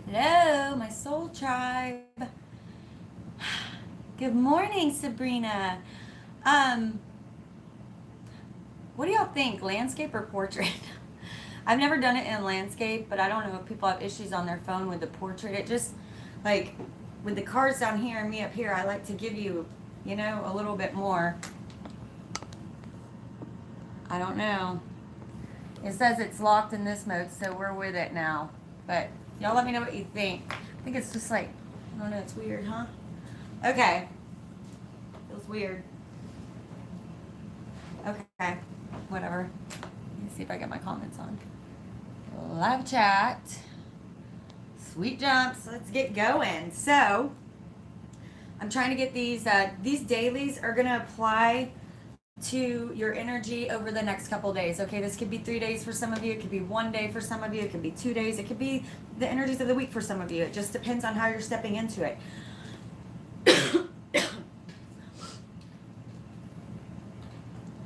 Hello, my soul tribe. Good morning, Sabrina. Um, what do y'all think, landscape or portrait? I've never done it in landscape, but I don't know if people have issues on their phone with the portrait. It just, like, with the cards down here and me up here, I like to give you, a little bit more. I don't know. It says it's locked in this mode, so we're with it now. But y'all let me know what you think. I think it's just like, I don't know, it's weird, huh? Okay. Feels weird. Okay. Whatever. Let me see if I get my comments on. Live chat. Sweet jumps. Let's get going. So, I'm trying to get these dailies are going to apply to your energy over the next couple days. Okay, this could be 3 days for some of you, it could be 1 day for some of you, it could be 2 days, it could be the energies of the week for some of you. It just depends on how you're stepping into it.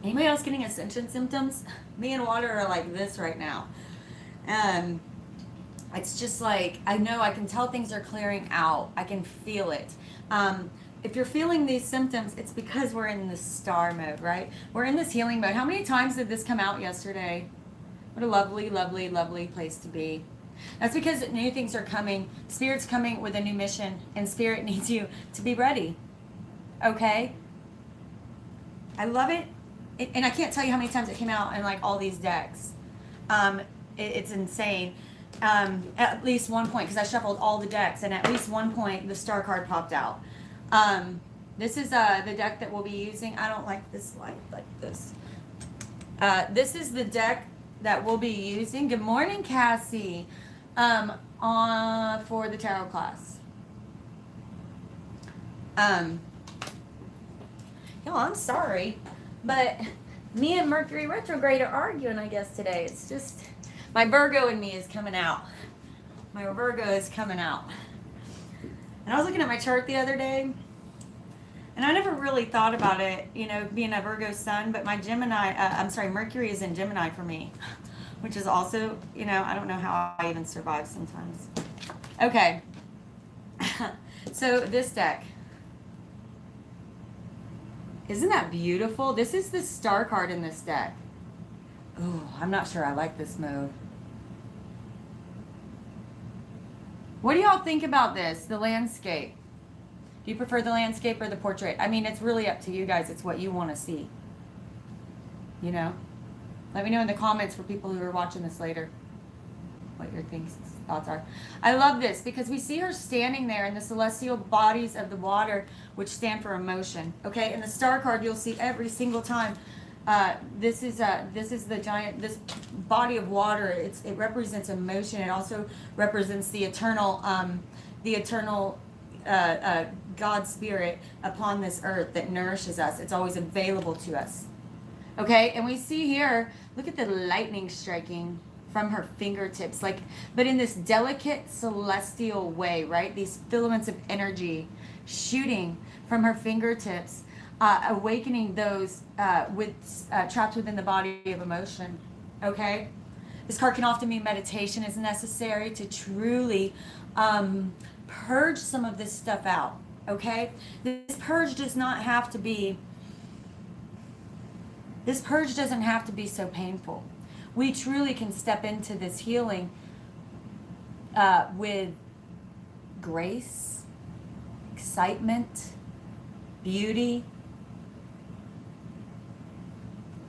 Anybody else getting ascension symptoms? Me and water are like this right now. It's just like, I know I can tell things are clearing out. I can feel it. If you're feeling these symptoms, it's because we're in this star mode, right? We're in this healing mode. How many times did this come out yesterday? What a lovely, lovely, lovely place to be. That's because new things are coming. Spirit's coming with a new mission, and Spirit needs you to be ready. Okay? I love it. And I can't tell you how many times it came out in like all these decks. It's insane. At least one point, because I shuffled all the decks, and at least one point the star card popped out. This is the deck that we'll be using. I don't like this light like this. This is the deck that we'll be using. Good morning, Cassie. For the tarot class. Y'all, I'm sorry, but me and Mercury retrograde are arguing, I guess, today. It's just my Virgo in me is coming out. My Virgo is coming out. And I was looking at my chart the other day, and I never really thought about it, being a Virgo sun, but my Mercury is in Gemini for me, which is also, I don't know how I even survive sometimes. Okay. So this deck. Isn't that beautiful? This is the star card in this deck. Ooh, I'm not sure I like this mode. What do y'all think about this, the landscape? Do you prefer the landscape or the portrait? I mean, it's really up to you guys. It's what you want to see. Let me know in the comments for people who are watching this later what your thoughts are. I love this because we see her standing there in the celestial bodies of the water, which stand for emotion. Okay, in the star card, you'll see every single time. This is the giant, this body of water. It represents emotion. It also represents the eternal God spirit upon this earth that nourishes us. It's always available to us. Okay, and we see here, look at the lightning striking from her fingertips, but in this delicate celestial way, right? These filaments of energy shooting from her fingertips, awakening those trapped within the body of emotion. Okay, this card can often mean meditation is necessary to truly purge some of this stuff out. Okay, this purge doesn't have to be so painful. We truly can step into this healing with grace, excitement, beauty.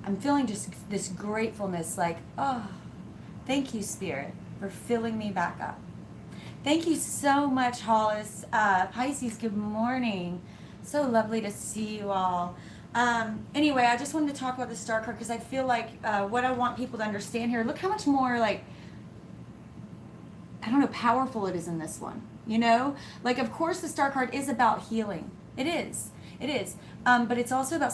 I'm feeling just this gratefulness, like, oh, thank you, Spirit, for filling me back up. Thank you so much, Hollis. Pisces, good morning. So lovely to see you all. Anyway, I just wanted to talk about the star card because I feel like what I want people to understand here, look how much more, powerful it is in this one. Of course the star card is about healing. It is. But it's also about,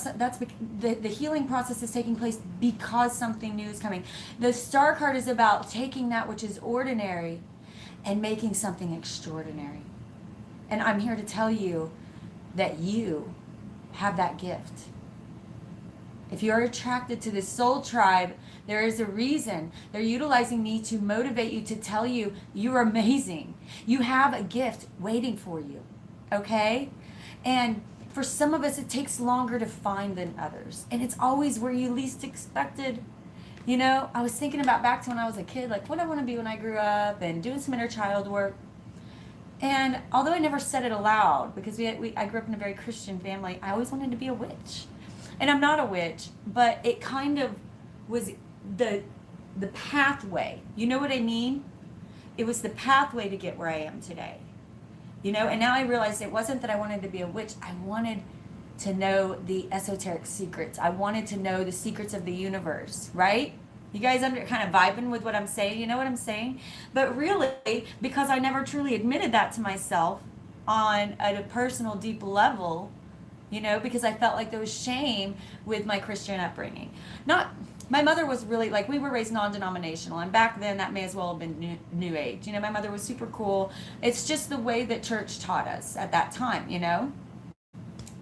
the healing process is taking place because something new is coming. The star card is about taking that which is ordinary and making something extraordinary. And I'm here to tell you that you have that gift. If you're attracted to this soul tribe, There is a reason. They're utilizing me to motivate you, to tell you you're amazing. You have a gift waiting for you. Okay? And for some of us, it takes longer to find than others. And it's always where you least expected. You know, I was thinking about back to when I was a kid, like what I want to be when I grew up, and doing some inner child work. And although I never said it aloud, because I grew up in a very Christian family, I always wanted to be a witch. And I'm not a witch, but it kind of was the pathway. You know what I mean? It was the pathway to get where I am today. You know, and now I realize it wasn't that I wanted to be a witch. I wanted to know the esoteric secrets. I wanted to know the secrets of the universe, right? You guys kind of vibing with what I'm saying? You know what I'm saying? But really, because I never truly admitted that to myself on a personal, deep level, you know, because I felt like there was shame with my Christian upbringing. Not, my mother was really, like, we were raised non-denominational, and back then that may as well have been new age. You know, my mother was super cool. It's just the way that church taught us at that time, you know?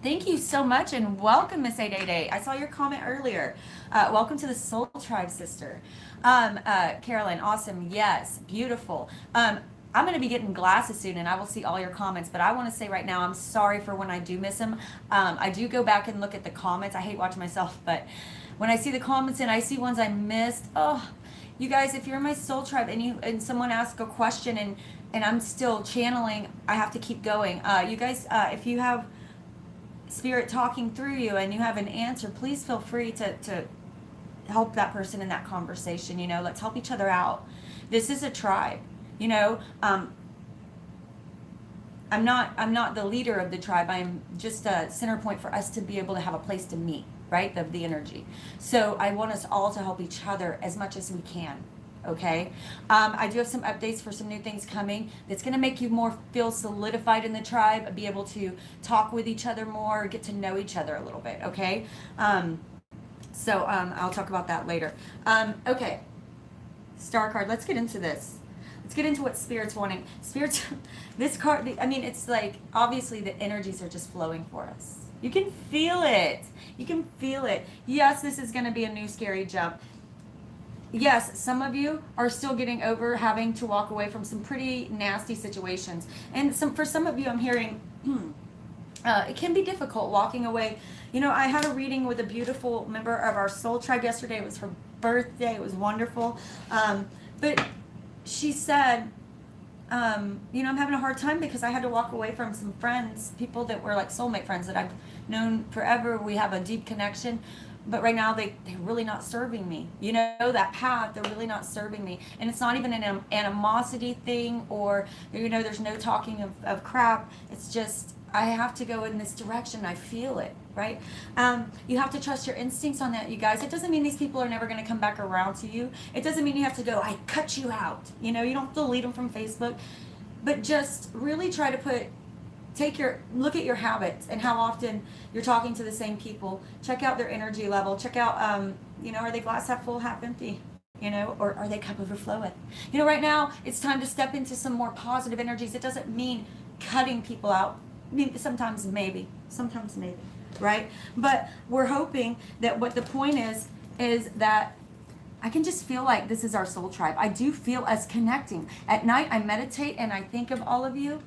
Thank you so much, and welcome, Miss 888. I saw your comment earlier. Welcome to the Soul Tribe, sister. Carolyn, awesome. Yes, beautiful. I'm going to be getting glasses soon, and I will see all your comments. But I want to say right now, I'm sorry for when I do miss them. I do go back and look at the comments. I hate watching myself, but when I see the comments and I see ones I missed, oh, you guys, if you're in my Soul Tribe and someone asks a question and I'm still channeling, I have to keep going. You guys, if you have spirit talking through you and you have an answer, please feel free to help that person in that conversation. You know, let's help each other out. This is a tribe. You know, I'm not the leader of the tribe. I'm just a center point for us to be able to have a place to meet, right? The energy. So I want us all to help each other as much as we can. Okay. I do have some updates for some new things coming that's going to make you more feel solidified in the tribe, be able to talk with each other more, get to know each other a little bit. Okay. So I'll talk about that later. Okay. Star card. Let's get into this. Let's get into what Spirit's wanting. Spirit's, this card, I mean, it's like, obviously the energies are just flowing for us. You can feel it. You can feel it. Yes, this is going to be a new scary jump. Yes, some of you are still getting over having to walk away from some pretty nasty situations. And for some of you, I'm hearing, it can be difficult walking away. You know, I had a reading with a beautiful member of our Soul Tribe yesterday. It was her birthday. It was wonderful. But she said, you know, I'm having a hard time because I had to walk away from some friends, people that were like soulmate friends that I've known forever. We have a deep connection. But right now, they're really not serving me. You know, that path, they're really not serving me. And it's not even an animosity thing or, you know, there's no talking of crap. It's just, I have to go in this direction. I feel it, right? You have to trust your instincts on that, you guys. It doesn't mean these people are never going to come back around to you. It doesn't mean you have to go, I cut you out. You know, you don't delete them from Facebook. But just really try to look at your habits and how often you're talking to the same people. Check out their energy level. Check out, you know, are they glass half full, half empty? You know, or are they cup overflowing? You know, right now it's time to step into some more positive energies. It doesn't mean cutting people out. I mean, sometimes maybe, right? But we're hoping that what the point is that I can just feel like this is our soul tribe. I do feel us connecting. At night, I meditate and I think of all of you.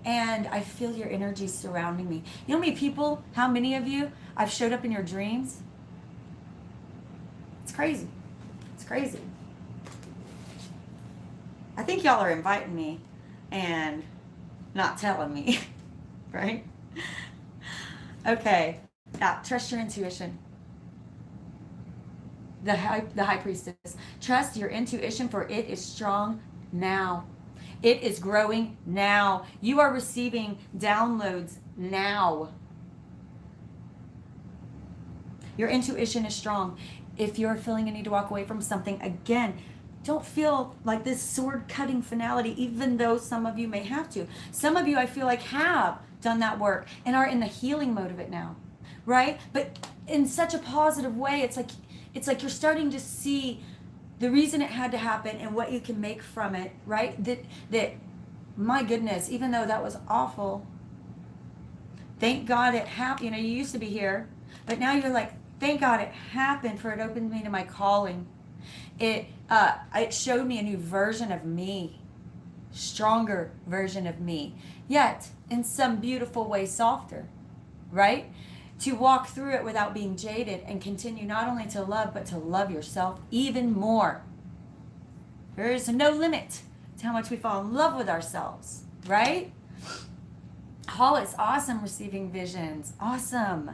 And I feel your energy surrounding me. You know how many of you I've showed up in your dreams? It's crazy. It's crazy. I think y'all are inviting me and not telling me, right? Okay. Now, trust your intuition. The high priestess. Trust your intuition, for it is strong now. It is growing now. You are receiving downloads now. Your intuition is strong. If you're feeling a need to walk away from something, again, don't feel like this sword-cutting finality, even though some of you may have to. Some of you, I feel like, have done that work and are in the healing mode of it now, right? But in such a positive way, it's like you're starting to see the reason it had to happen and what you can make from it, right? That my goodness, even though that was awful, thank God it happened. You know, you used to be here, but now you're like, thank God it happened, for it opened me to my calling. It showed me a new version of me, stronger version of me, yet in some beautiful way softer, right? To walk through it without being jaded and continue not only to love, but to love yourself even more. There is no limit to how much we fall in love with ourselves, right? Oh, it's awesome receiving visions. Awesome.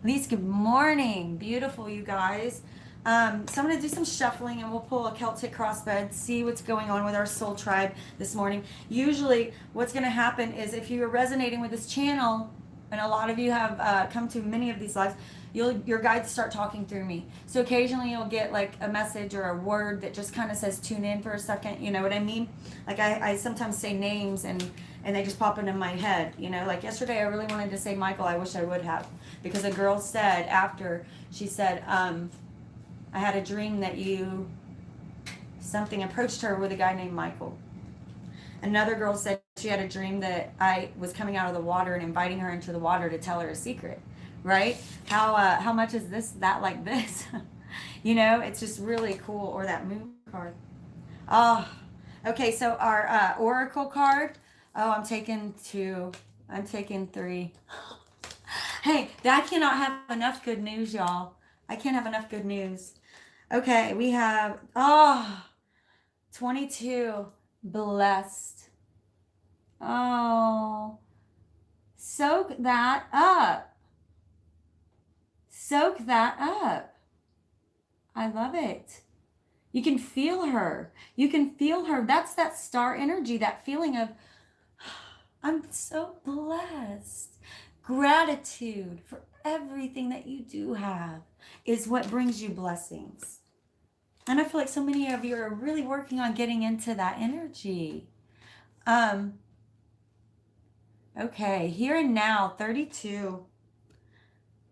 Lise, good morning. Beautiful, you guys. So I'm going to do some shuffling and we'll pull a Celtic crossbed, see what's going on with our soul tribe this morning. Usually what's going to happen is if you are resonating with this channel, and a lot of you have come to many of these lives, your guides start talking through me. So occasionally you'll get like a message or a word that just kind of says tune in for a second, you know what I mean? Like I sometimes say names and they just pop into my head, you know, like yesterday I really wanted to say Michael, I wish I would have, because a girl said after, she said, I had a dream that something approached her with a guy named Michael. Another girl said she had a dream that I was coming out of the water and inviting her into the water to tell her a secret, right? How much is that like this? You know, it's just really cool. Or that moon card. Oh, okay, so our oracle card. Oh, I'm taking 2. I'm taking 3. Hey, I cannot have enough good news, y'all. I can't have enough good news. Okay, we have, 22. Blessed. Oh, soak that up. Soak that up. I love it. You can feel her. You can feel her. That's that star energy, that feeling of, I'm so blessed. Gratitude for everything that you do have is what brings you blessings. And I feel like so many of you are really working on getting into that energy. Okay, here and now, 32.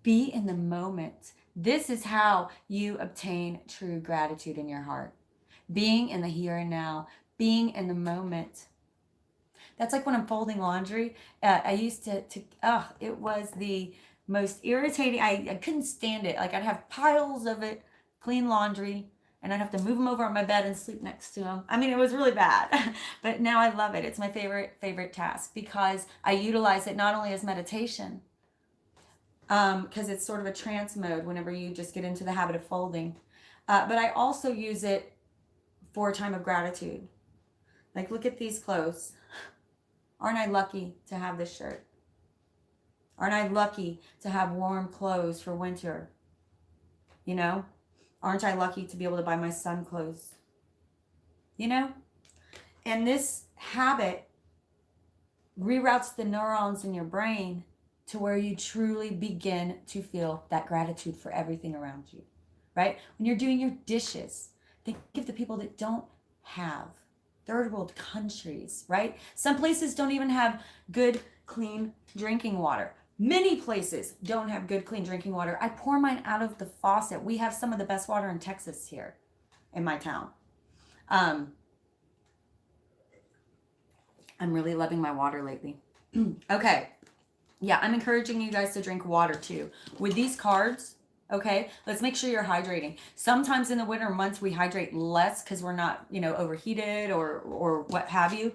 Be in the moment. This is how you obtain true gratitude in your heart. Being in the here and now, being in the moment. That's like when I'm folding laundry. I used to it was the most irritating. I couldn't stand it. Like I'd have piles of it, clean laundry, and I'd have to move them over on my bed and sleep next to them. I mean, it was really bad, but now I love it. It's my favorite task because I utilize it not only as meditation, because it's sort of a trance mode whenever you just get into the habit of folding, but I also use it for a time of gratitude. Like, look at these clothes. Aren't I lucky to have this shirt? Aren't I lucky to have warm clothes for winter? You know? Aren't I lucky to be able to buy my son clothes? You know? And this habit reroutes the neurons in your brain to where you truly begin to feel that gratitude for everything around you, right? When you're doing your dishes, think of the people that don't have. Third world countries, right? Some places don't even have good, clean drinking water. Many places don't have good, clean drinking water. I pour mine out of the faucet. We have some of the best water in Texas here in my town. I'm really loving my water lately. Okay. Yeah, I'm encouraging you guys to drink water too. With these cards, okay, let's make sure you're hydrating. Sometimes in the winter months, we hydrate less because we're not, overheated or what have you.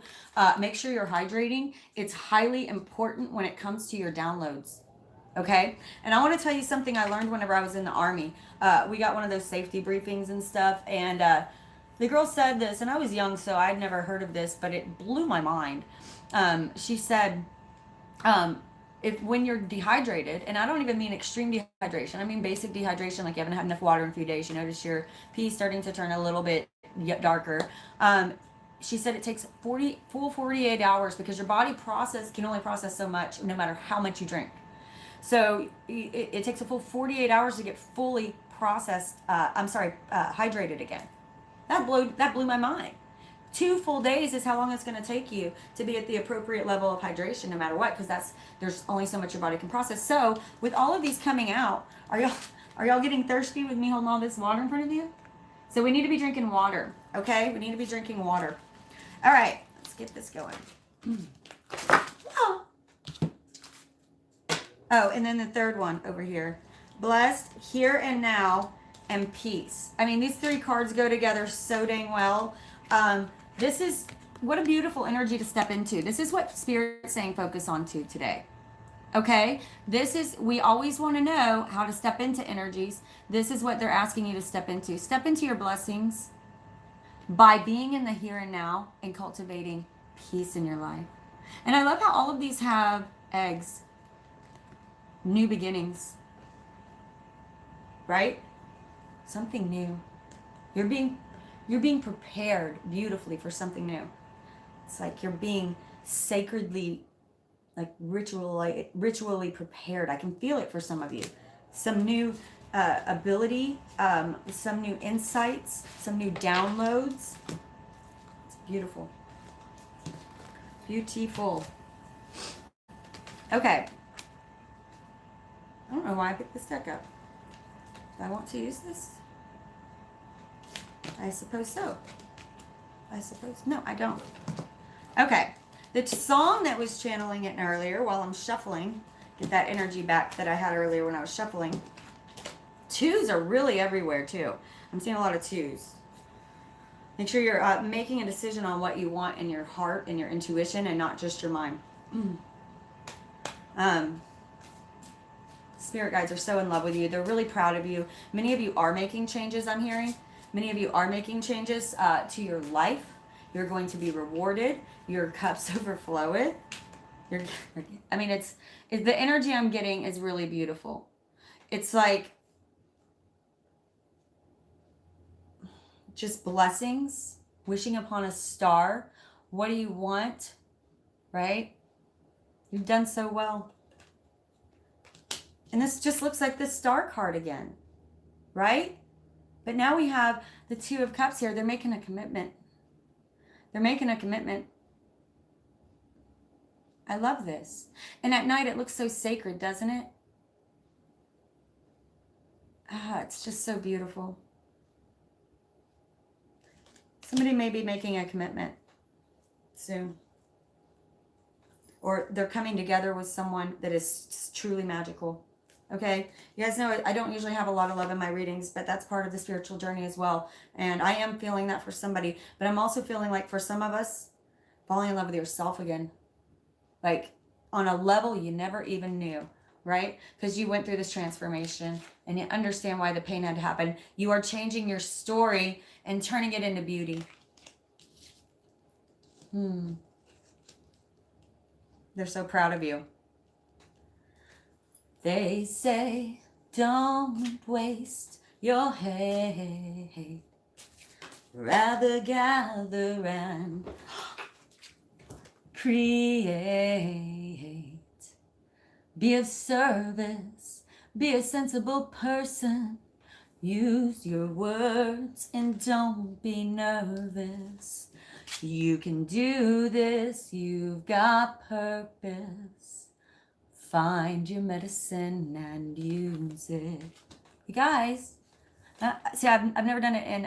Make sure you're hydrating. It's highly important when it comes to your downloads. Okay. And I want to tell you something I learned whenever I was in the Army. We got one of those safety briefings and stuff. And the girl said this, and I was young, so I'd never heard of this, but it blew my mind. She said, if when you're dehydrated, and I don't even mean extreme dehydration, I mean basic dehydration, like you haven't had enough water in a few days, you notice your pee starting to turn a little bit darker. She said it takes full 48 hours because your body can only process so much no matter how much you drink. So it takes a full 48 hours to get fully hydrated again. That blew my mind. 2 full days is how long it's going to take you to be at the appropriate level of hydration, no matter what, because there's only so much your body can process. So with all of these coming out, are y'all getting thirsty with me holding all this water in front of you? So we need to be drinking water, okay? We need to be drinking water. All right, let's get this going. Oh, and then the third one over here. Blessed here and now and peace. I mean, these three cards go together so dang well. This is what a beautiful energy to step into. This is what Spirit's saying focus on to today. Okay? This is, we always want to know how to step into energies. This is what they're asking you to step into. Step into your blessings by being in the here and now and cultivating peace in your life. And I love how all of these have eggs, new beginnings, right? Something new. You're being prepared beautifully for something new. It's like you're being sacredly, like ritually prepared. I can feel it for some of you. Some new ability, some new insights, some new downloads. It's beautiful. Beautiful. Okay. I don't know why I picked this deck up. Do I want to use this? I suppose so. No, I don't. Okay. The song that was channeling it earlier while I'm shuffling, get that energy back that I had earlier when I was shuffling. Twos are really everywhere too. I'm seeing a lot of twos. Make sure you're making a decision on what you want in your heart and your intuition and not just your mind. Spirit guides are so in love with you. They're really proud of you. Many of you are making changes, I'm hearing. Many of you are making changes to your life. You're going to be rewarded. Your cup's overflowing. I mean, it's the energy I'm getting is really beautiful. It's like just blessings, wishing upon a star. What do you want? Right? You've done so well. And this just looks like the star card again, right? But now we have the Two of Cups here. They're making a commitment. They're making a commitment. I love this. And at night it looks so sacred, doesn't it? Ah, it's just so beautiful. Somebody may be making a commitment soon. Or they're coming together with someone that is truly magical. Okay, you guys know I don't usually have a lot of love in my readings, but that's part of the spiritual journey as well. And I am feeling that for somebody, but I'm also feeling like for some of us, falling in love with yourself again. Like on a level you never even knew, right? Because you went through this transformation and you understand why the pain had to happen. You are changing your story and turning it into beauty. They're so proud of you. They say, don't waste your hate. Rather gather and create. Be of service. Be a sensible person. Use your words and don't be nervous. You can do this. You've got purpose. Find your medicine and use it. You guys, see, I've never done it in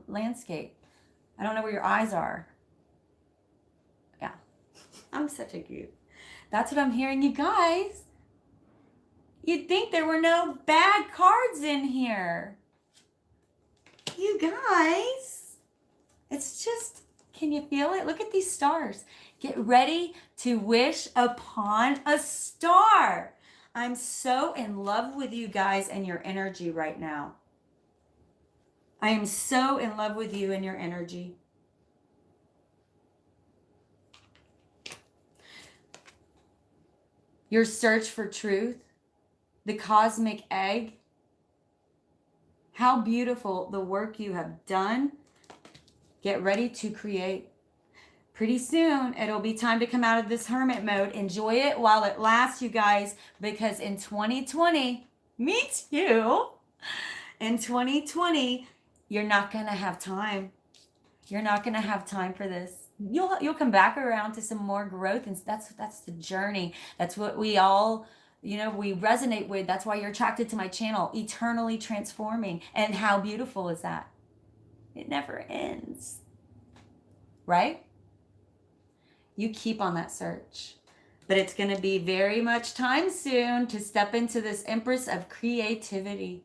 landscape. I don't know where your eyes are. Yeah, I'm such a goof. That's what I'm hearing, you guys. You'd think there were no bad cards in here. You guys, it's just, can you feel it? Look at these stars. Get ready to wish upon a star. I'm so in love with you guys and your energy right now. I am so in love with you and your energy. Your search for truth, the cosmic egg. How beautiful the work you have done. Get ready to create. Pretty soon, it'll be time to come out of this hermit mode. Enjoy it while it lasts, you guys, because in 2020, me too, in 2020, you're not going to have time. You're not going to have time for this. You'll come back around to some more growth, and that's the journey. That's what we all, we resonate with. That's why you're attracted to my channel, eternally transforming. And how beautiful is that? It never ends, right? You keep on that search. But it's going to be very much time soon to step into this Empress of creativity.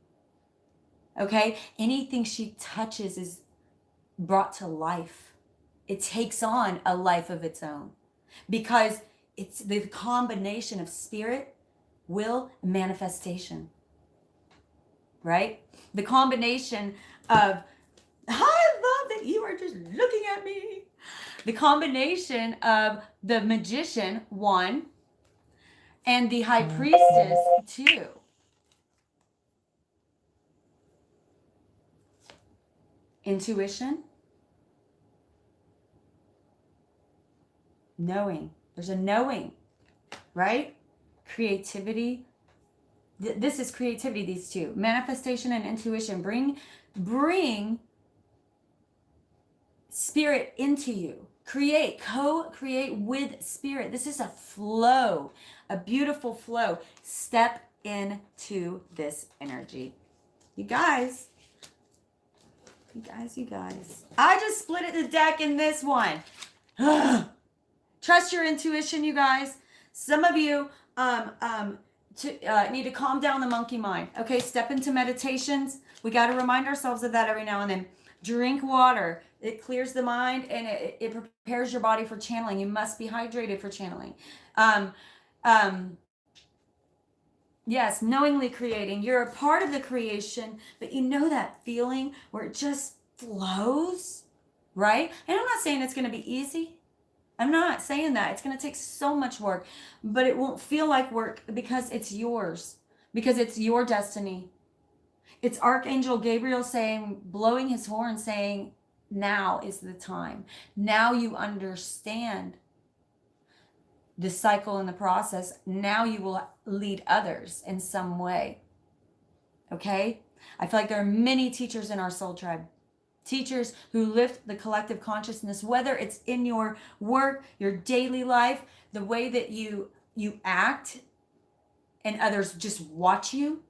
Okay? Anything she touches is brought to life. It takes on a life of its own because it's the combination of spirit, will, and manifestation, right? The combination of, I love that you are just looking at me. The combination of the magician, 1, and the high priestess, 2. Intuition, knowing. There's a knowing, right? Creativity. This is creativity, these two. Manifestation and intuition. Bring spirit into you. Co-create with spirit. This is a flow, a beautiful flow. Step into this energy. You guys. I just split it the deck in this one. Trust your intuition, you guys. Some of you need to calm down the monkey mind. Okay, step into meditations. We got to remind ourselves of that every now and then. Drink water. It clears the mind and it prepares your body for channeling. You must be hydrated for channeling. Yes, knowingly creating. You're a part of the creation, but you know that feeling where it just flows, right? And I'm not saying it's going to be easy. I'm not saying that. It's going to take so much work, but it won't feel like work because it's yours, because it's your destiny. It's Archangel Gabriel saying, blowing his horn, saying, now is the time. Now you understand the cycle and the process. Now you will lead others in some way. Okay? I feel like there are many teachers in our soul tribe. Teachers who lift the collective consciousness, whether it's in your work, your daily life, the way that you act and others just watch you,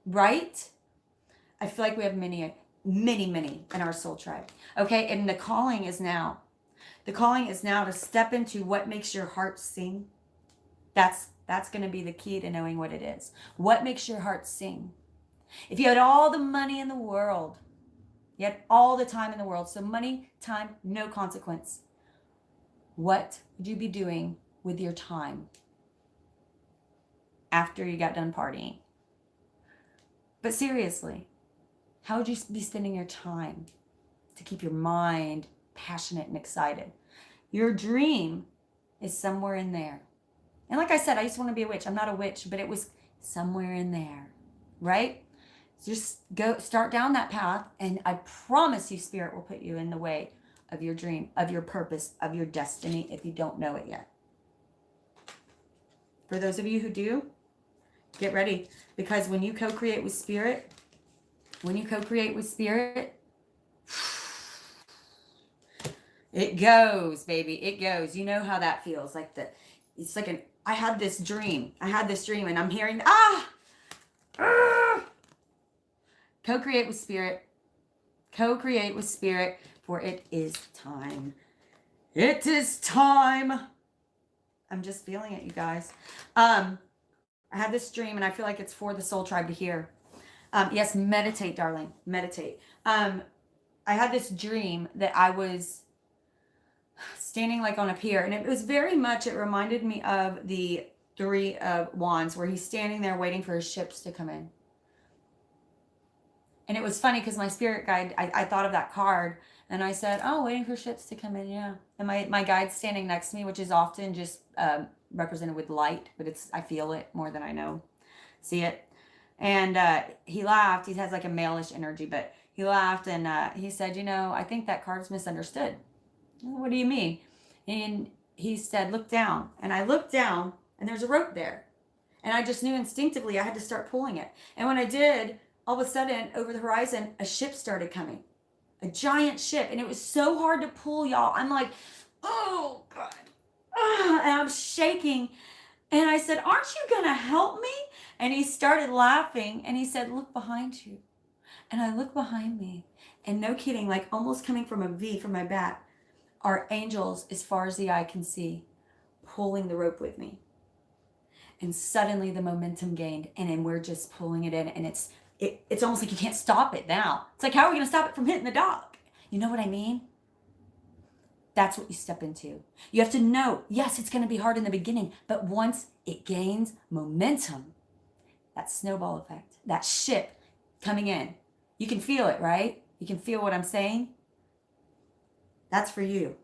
right? I feel like we have many in our soul tribe. Okay, and the calling is now. The calling is now to step into what makes your heart sing. That's going to be the key to knowing what it is. What makes your heart sing? If you had all the money in the world, you had all the time in the world, so money, time, no consequence, what would you be doing with your time after you got done partying? But seriously, how would you be spending your time to keep your mind passionate and excited? Your dream is somewhere in there. And like I said, I used to want to be a witch. I'm not a witch, but it was somewhere in there, right? Just go start down that path, and I promise you, Spirit will put you in the way of your dream, of your purpose, of your destiny if you don't know it yet. For those of you who do, get ready, because when you co-create with Spirit, it goes, baby. It goes. You know how that feels. I had this dream, and I'm hearing, co-create with Spirit. Co-create with Spirit, for it is time. It is time. I'm just feeling it, you guys. I had this dream, and I feel like it's for the soul tribe to hear. Yes, meditate, darling. Meditate. I had this dream that I was standing like on a pier, and it reminded me of the Three of Wands, where he's standing there waiting for his ships to come in. And it was funny because my spirit guide, I thought of that card, and I said, oh, waiting for ships to come in, yeah. And my guide's standing next to me, which is often just represented with light, but I feel it more than I see it. And he laughed. He has like a male-ish energy, but he laughed, and he said, I think that card's misunderstood. What do you mean? And he said, look down. And I looked down, and there's a rope there. And I just knew instinctively I had to start pulling it. And when I did, all of a sudden, over the horizon, a ship started coming. A giant ship. And it was so hard to pull, y'all. I'm like, oh, God. And I'm shaking. And I said, aren't you going to help me? And he started laughing. And he said, look behind you. And I look behind me. And no kidding, like almost coming from a V from my back, are angels as far as the eye can see, pulling the rope with me. And suddenly the momentum gained, and then we're just pulling it in, and it's it's almost like you can't stop it now. It's like, how are we going to stop it from hitting the dock? You know what I mean? That's what you step into. You have to know, yes, it's going to be hard in the beginning, but once it gains momentum, that snowball effect, that ship coming in, you can feel it, right? You can feel what I'm saying? That's for you.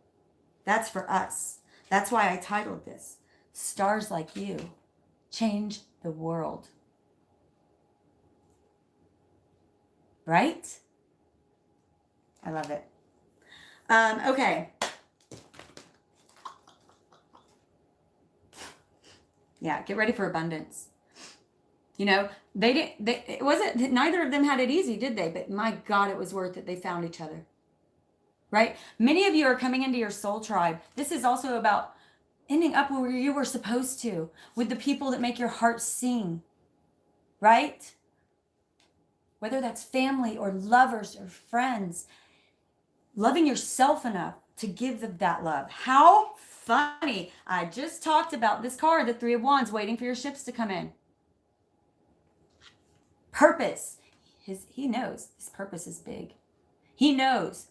That's for us. That's why I titled this, Stars Like You Change the World. Right? I love it. Okay. Yeah, get ready for abundance. You know, it wasn't, neither of them had it easy, did they? But my God, it was worth it. They found each other. Right? Many of you are coming into your soul tribe. This is also about ending up where you were supposed to, with the people that make your heart sing. Right? Whether that's family or lovers or friends. Loving yourself enough to give them that love. How funny. I just talked about this card, the Three of Wands, waiting for your ships to come in. Purpose. He knows his purpose is big. He knows.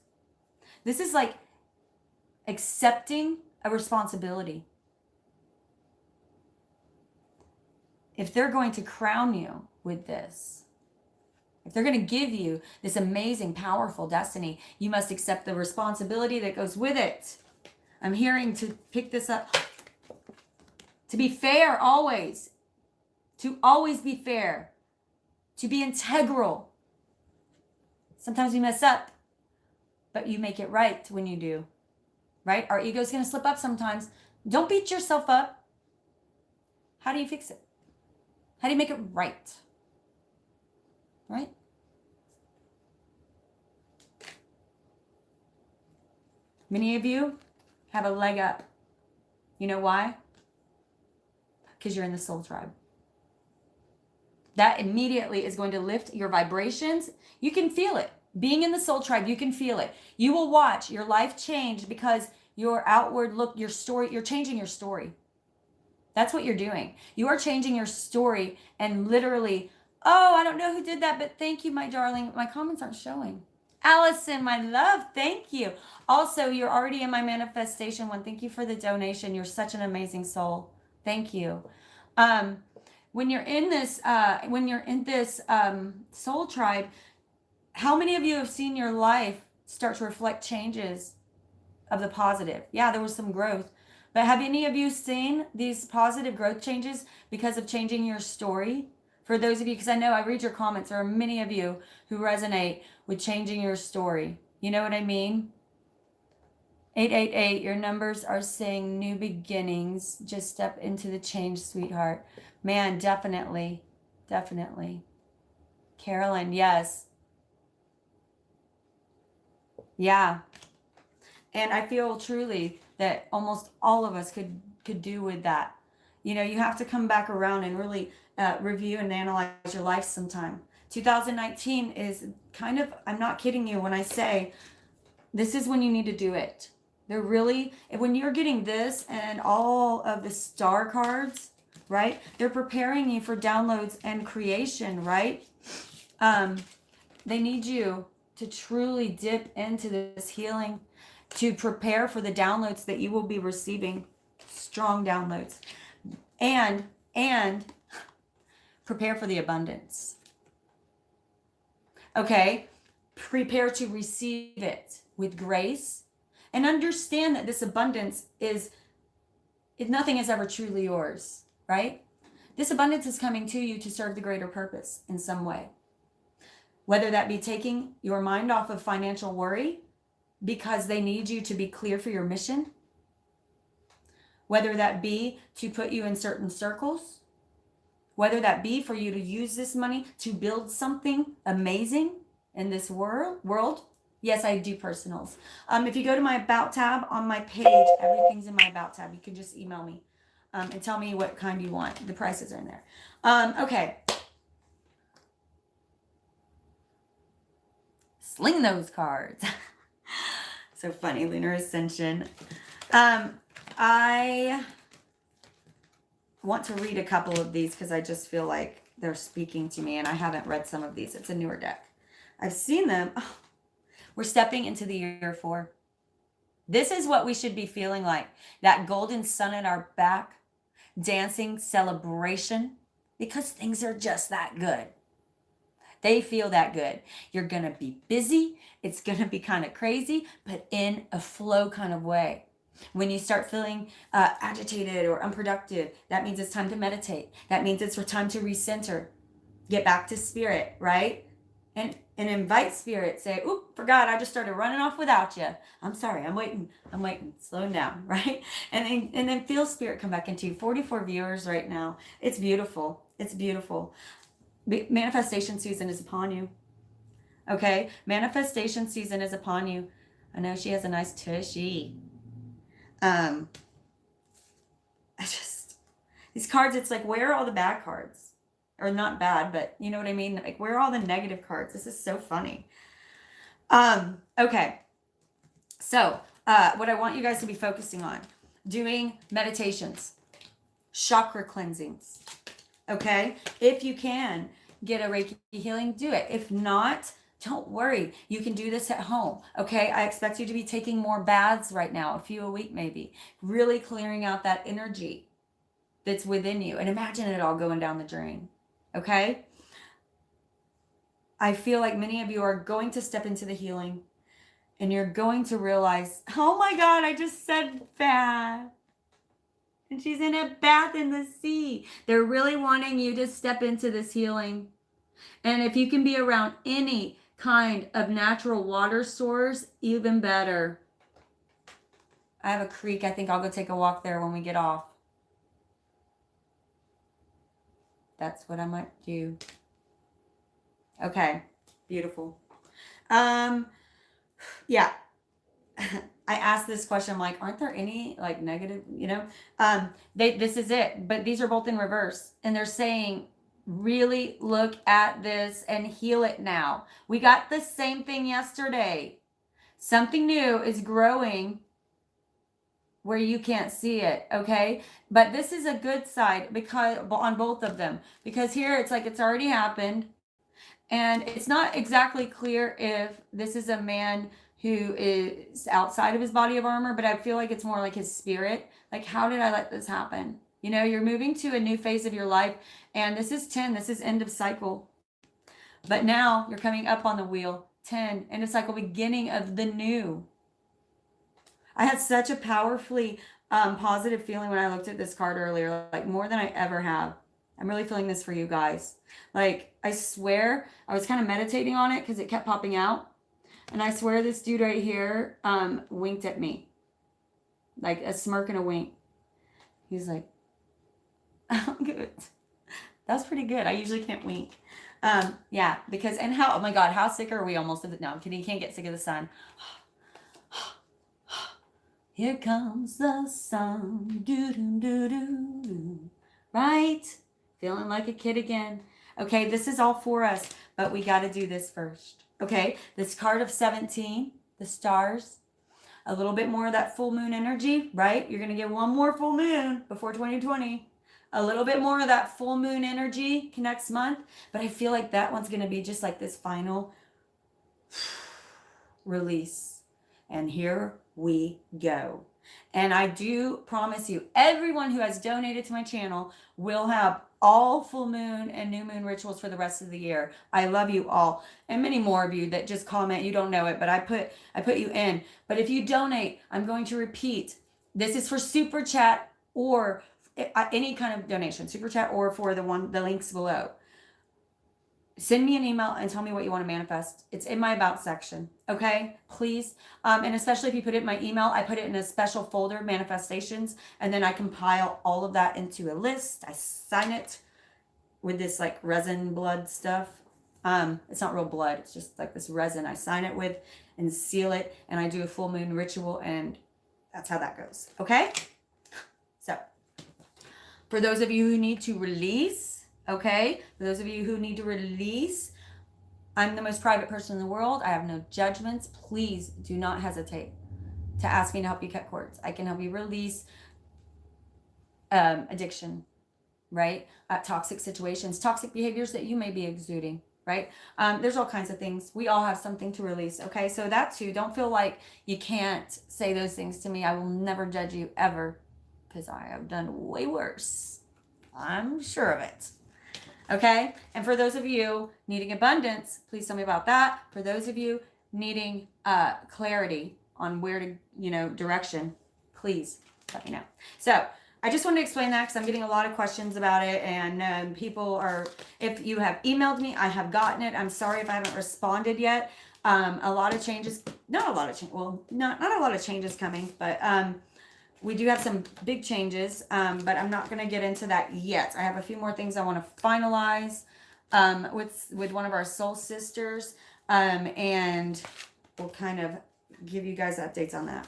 This is like accepting a responsibility. If they're going to crown you with this, if they're going to give you this amazing, powerful destiny, you must accept the responsibility that goes with it. I'm hearing to pick this up. To be fair always. To always be fair. To be integral. Sometimes we mess up, but you make it right when you do. Right? Our ego's going to slip up sometimes. Don't beat yourself up. How do you fix it? How do you make it right? Right? Many of you have a leg up. You know why? Because you're in the soul tribe. That immediately is going to lift your vibrations. You can feel it. Being in the soul tribe, you can feel it. You will watch your life change because your outward look, your story, you're changing your story. That's what you're doing. You are changing your story and literally, oh, I don't know who did that, but thank you, my darling. My comments aren't showing. Allison, my love, thank you. Also, you're already in my manifestation one. Thank you for the donation. You're such an amazing soul. Thank you. When you're in this, soul tribe, how many of you have seen your life start to reflect changes of the positive? Yeah, there was some growth. But have any of you seen these positive growth changes because of changing your story? For those of you, because I know I read your comments, there are many of you who resonate with changing your story. You know what I mean? 888, your numbers are saying new beginnings. Just step into the change, sweetheart. Man, definitely. Definitely. Carolyn, yes. Yeah. And I feel truly that almost all of us could do with that. You know, you have to come back around and really review and analyze your life sometime. 2019 is kind of, I'm not kidding you when I say this is when you need to do it. They're really, when you're getting this and all of the star cards, right? They're preparing you for downloads and creation, right? They need you to truly dip into this healing, to prepare for the downloads that you will be receiving, strong downloads, and prepare for the abundance. Okay? Prepare to receive it with grace and understand that this abundance is, if nothing is ever truly yours, right? This abundance is coming to you to serve the greater purpose in some way. Whether that be taking your mind off of financial worry because they need you to be clear for your mission, whether that be to put you in certain circles, whether that be for you to use this money to build something amazing in this world. Yes, I do personals. If you go to my About tab on my page, everything's in my About tab. You can just email me and tell me what kind you want. The prices are in there. Okay. Sling those cards. So funny, Lunar Ascension. I want to read a couple of these because I just feel like they're speaking to me, and I haven't read some of these. It's a newer deck. I've seen them. Oh, we're stepping into the year 4. This is what we should be feeling like. That golden sun at our back, dancing, celebration, because things are just that good. They feel that good. You're going to be busy. It's going to be kind of crazy, but in a flow kind of way. When you start feeling agitated or unproductive, that means it's time to meditate. That means it's time to recenter, get back to spirit, right? And invite spirit. Say, oop, forgot, I just started running off without you. I'm sorry, I'm waiting, slowing down, right? And then feel spirit come back into you. 44 viewers right now. It's beautiful. It's beautiful. Manifestation season is upon you. Okay? Manifestation season is upon you. I know she has a nice tushy. I just, these cards, it's like, where are all the bad cards? Or not bad, but you know what I mean? Like, where are all the negative cards? This is so funny. Okay. So, what I want you guys to be focusing on, doing meditations, chakra cleansings. Okay? If you can get a Reiki healing, do it. If not, don't worry. You can do this at home. Okay? I expect you to be taking more baths right now, a few a week maybe. Really clearing out that energy that's within you. And imagine it all going down the drain. Okay? I feel like many of you are going to step into the healing, and you're going to realize, oh my God, I just said that. And she's in a bath in the sea. They're really wanting you to step into this healing. And if you can be around any kind of natural water source, even better. I have a creek. I think I'll go take a walk there when we get off. That's what I might do. Okay. Beautiful. Yeah. I asked this question, I'm like, aren't there any like negative, this is it, but these are both in reverse, and they're saying, really look at this and heal it now. We got the same thing yesterday. Something new is growing where you can't see it, okay? But this is a good side because on both of them, because here it's like it's already happened, and it's not exactly clear if this is a man who is outside of his body of armor, but I feel like it's more like his spirit. Like, how did I let this happen? You know, you're moving to a new phase of your life, and this is 10. This is end of cycle. But now you're coming up on the wheel. 10, end of cycle, beginning of the new. I had such a powerfully positive feeling when I looked at this card earlier, like more than I ever have. I'm really feeling this for you guys. Like, I swear, I was kind of meditating on it because it kept popping out. And I swear this dude right here winked at me. Like a smirk and a wink. He's like, oh, good. That was pretty good. I usually can't wink. Yeah, because, and how, oh my God, how sick are we almost of it? No, I'm kidding. You can't get sick of the sun. Here comes the sun. Do-do-do-do-do. Right? Feeling like a kid again. Okay, this is all for us, but we got to do this first. Okay, this card of 17, the stars, a little bit more of that full moon energy, right? You're going to get one more full moon before 2020. A little bit more of that full moon energy next month, but I feel like that one's going to be just like this final release. And here we go. And I do promise you, everyone who has donated to my channel will have all full moon and new moon rituals for the rest of the year. I love you all. And many more of you that just comment, you don't know it, but I put you in. But if you donate, I'm going to repeat. This is for super chat or any kind of donation, super chat or for the links below. Send me an email and tell me what you want to manifest. It's in my about section. Okay, please. And especially if you put it in my email, I put it in a special folder, manifestations, and then I compile all of that into a list. I sign it with this like resin blood stuff. It's not real blood. It's just like this resin. I sign it with and seal it, and I do a full moon ritual, and that's how that goes. Okay. So for those of you who need to release, okay, for those of you who need to release, I'm the most private person in the world. I have no judgments. Please do not hesitate to ask me to help you cut cords. I can help you release addiction, right? Toxic situations, toxic behaviors that you may be exuding, right? There's all kinds of things. We all have something to release, okay? So that too, don't feel like you can't say those things to me. I will never judge you ever, because I have done way worse. I'm sure of it. Okay? And for those of you needing abundance, please tell me about that. For those of you needing clarity on where to, direction, please let me know. So I just wanted to explain that because I'm getting a lot of questions about it. And people are, if you have emailed me, I have gotten it. I'm sorry if I haven't responded yet. A lot of changes, not a lot of change. Well, not a lot of changes coming, but we do have some big changes, but I'm not going to get into that yet. I have a few more things I want to finalize with one of our soul sisters, and we'll kind of give you guys updates on that.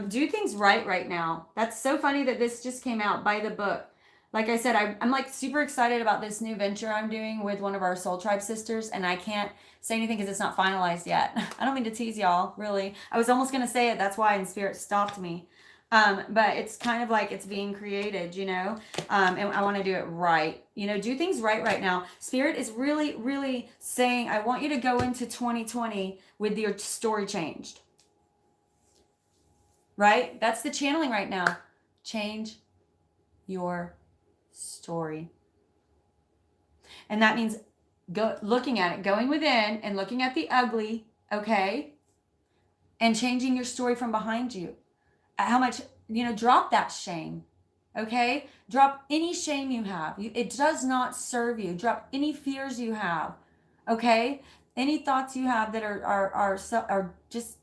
Do things right now. That's so funny that this just came out by the book. Like I said, I'm like super excited about this new venture I'm doing with one of our soul tribe sisters, and I can't say anything because it's not finalized yet. I don't mean to tease y'all, really. I was almost going to say it. That's why in spirit stopped me. But it's kind of like it's being created, and I want to do it right. Do things right now. Spirit is really, really saying, I want you to go into 2020 with your story changed. Right? That's the channeling right now. Change your story. And that means looking at it, going within and looking at the ugly, okay? And changing your story from behind you. How much, drop that shame, okay? Drop any shame you have. It does not serve you. Drop any fears you have, okay? Any thoughts you have that are just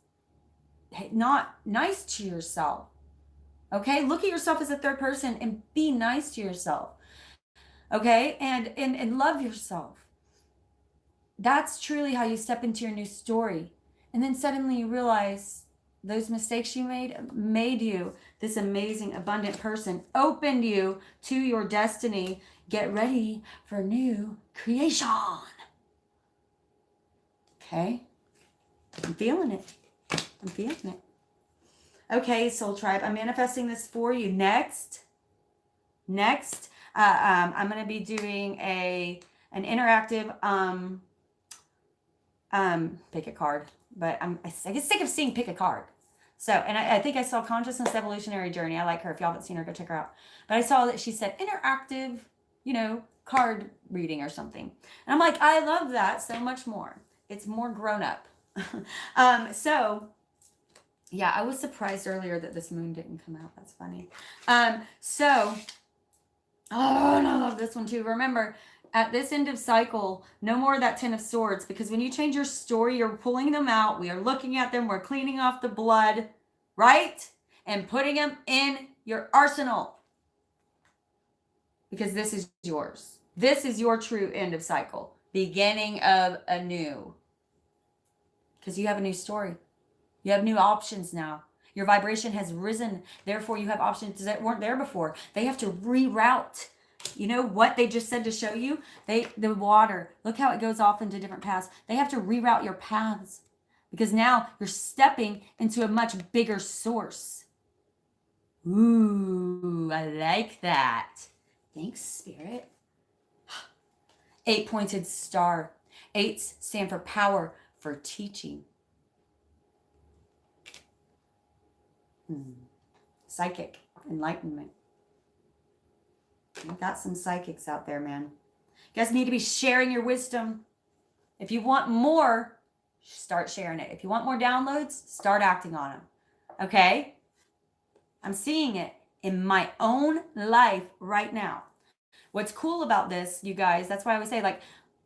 not nice to yourself, okay? Look at yourself as a third person and be nice to yourself, okay? And love yourself. That's truly how you step into your new story. And then suddenly you realize those mistakes you made you this amazing, abundant person, opened you to your destiny. Get ready for new creation. Okay? I'm feeling it. Okay, Soul Tribe, I'm manifesting this for you. Next, I'm going to be doing an interactive pick a card, but I get sick of seeing pick a card. So, and I think I saw Consciousness Evolutionary Journey. I like her. If y'all haven't seen her, go check her out. But I saw that she said interactive, card reading or something. And I'm like, I love that so much more. It's more grown up. So yeah, I was surprised earlier that this moon didn't come out. That's funny. And I love this one too. Remember, at this end of cycle, no more of that 10 of Swords, because when you change your story, you're pulling them out. We are looking at them. We're cleaning off the blood, right? And putting them in your arsenal. Because this is yours. This is your true end of cycle. Beginning of a new. Because you have a new story. You have new options now. Your vibration has risen. Therefore, you have options that weren't there before. They have to reroute. You know what they just said to show you? The water, look how it goes off into different paths. They have to reroute your paths because now you're stepping into a much bigger source. Ooh, I like that. Thanks, Spirit. 8-pointed star. 8s stand for power, for teaching. Psychic enlightenment. We got some psychics out there, man. You guys need to be sharing your wisdom. If you want more, start sharing it. If you want more downloads, start acting on them. Okay? I'm seeing it in my own life right now. What's cool about this, you guys, that's why I always say, like,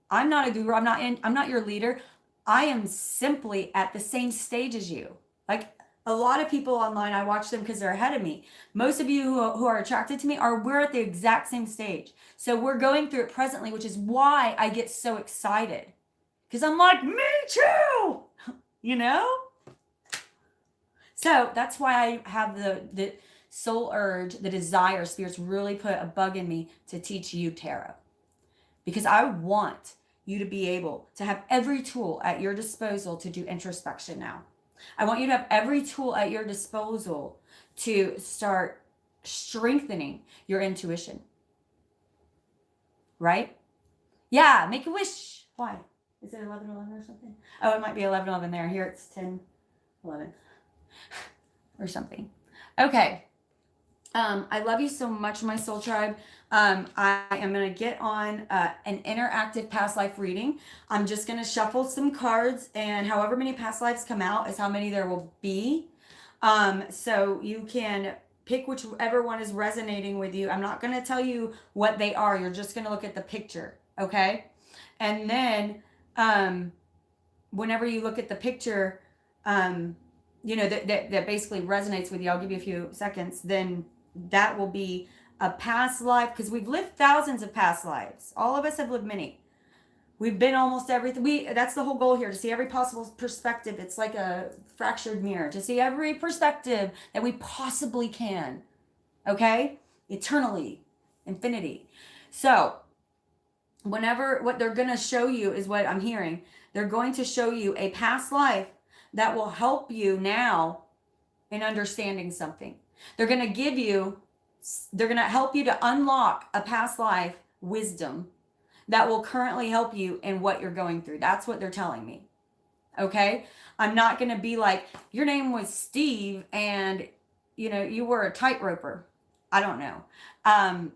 I'm not a guru. I'm not your leader. I am simply at the same stage as you. Like, a lot of people online, I watch them because they're ahead of me. Most of you who are attracted to me we're at the exact same stage. So we're going through it presently, which is why I get so excited. Because I'm like, me too! So that's why I have the soul urge, the desire, spirits really put a bug in me to teach you tarot. Because I want you to be able to have every tool at your disposal to do introspection now. I want you to have every tool at your disposal to start strengthening your intuition. right? Yeah, make a wish. Why? Is it 11:11 or something? Oh, it might be 11:11 there. Here it's 10:11 or something. Okay. I love you so much, my soul tribe. I am going to get on an interactive past life reading. I'm just going to shuffle some cards, and however many past lives come out is how many there will be. So you can pick whichever one is resonating with you. I'm not going to tell you what they are. You're just going to look at the picture, okay? And then whenever you look at the picture, that basically resonates with you, I'll give you a few seconds, then that will be a past life, because we've lived thousands of past lives. All of us have lived many. We've been almost everything. That's the whole goal here, to see every possible perspective. It's like a fractured mirror, to see every perspective that we possibly can. Okay? Eternally. Infinity. So, what they're going to show you is what I'm hearing. They're going to show you a past life that will help you now in understanding something. They're going to help you to unlock a past life wisdom that will currently help you in what you're going through. That's what they're telling me. Okay? I'm not going to be like, your name was Steve and, you were a tightroper. I don't know.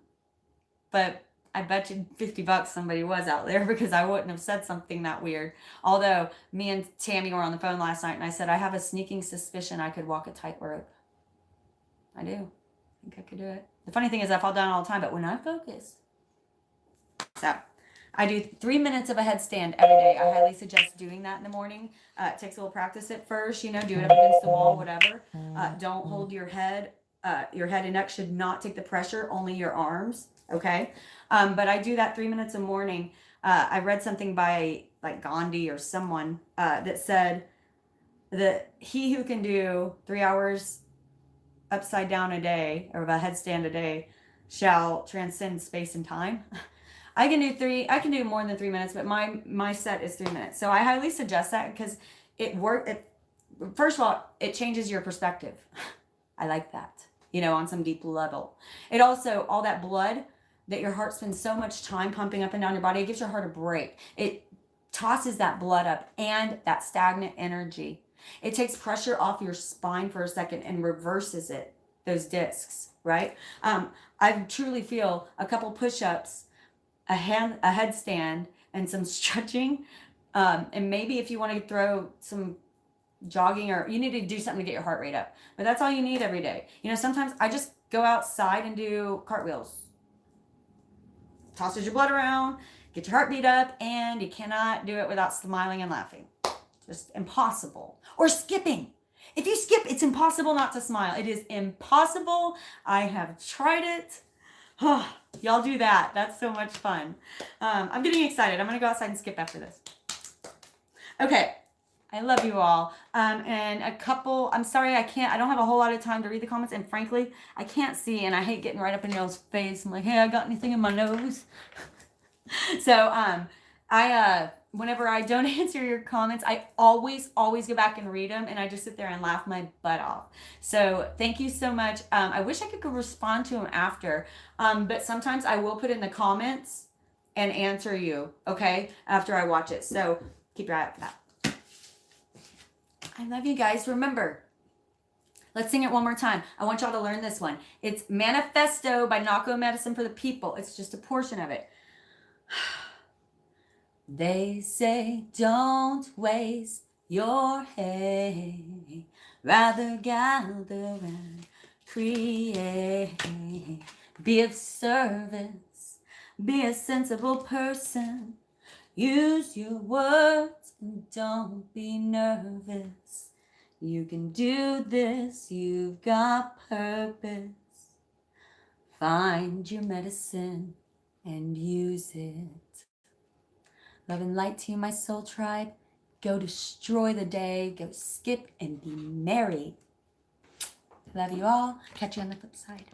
But I bet you $50 somebody was out there, because I wouldn't have said something that weird. Although me and Tammy were on the phone last night, and I said, I have a sneaking suspicion I could walk a tightrope. I do. I think I could do it. The funny thing is I fall down all the time, but when I focus. So I do 3 minutes of a headstand every day. I highly suggest doing that in the morning. It takes a little practice at first, do it up against the wall, whatever. Don't hold your head. Your head and neck should not take the pressure, only your arms. Okay. But I do that 3 minutes a morning. I read something by like Gandhi or someone that said that he who can do 3 hours upside down a day, or a headstand a day, shall transcend space and time. I can do more than 3 minutes, but my set is 3 minutes. So I highly suggest that, because first of all, it changes your perspective. I like that, on some deep level. It also, all that blood that your heart spends so much time pumping up and down your body, it gives your heart a break. It tosses that blood up and that stagnant energy. It takes pressure off your spine for a second and reverses it, those discs, right? I truly feel a couple push-ups, a headstand, and some stretching. And maybe if you want to throw some jogging, or you need to do something to get your heart rate up. But that's all you need every day. Sometimes I just go outside and do cartwheels. Tosses your blood around, get your heartbeat up, and you cannot do it without smiling and laughing. Just impossible. Or skipping. If you skip, it's impossible not to smile. It is impossible. I have tried it. Oh, y'all do that. That's so much fun. I'm getting excited. I'm going to go outside and skip after this. Okay. I love you all. And I'm sorry, I don't have a whole lot of time to read the comments. And frankly, I can't see, and I hate getting right up in y'all's face. I'm like, hey, I got anything in my nose? So, whenever I don't answer your comments, I always go back and read them, and I just sit there and laugh my butt off. So thank you so much. I wish I could respond to them after, but sometimes I will put in the comments and answer you, okay, after I watch it. So keep your eye out for that. I love you guys. Remember, let's sing it one more time. I want y'all to learn this one. It's Manifesto by Nako Medicine for the People. It's just a portion of it. They say don't waste your hay, rather gather and create. Be of service, be a sensible person. Use your words and don't be nervous. You can do this, you've got purpose. Find your medicine and use it. Love and light to you, my soul tribe. Go destroy the day. Go skip and be merry. Love you all. Catch you on the flip side.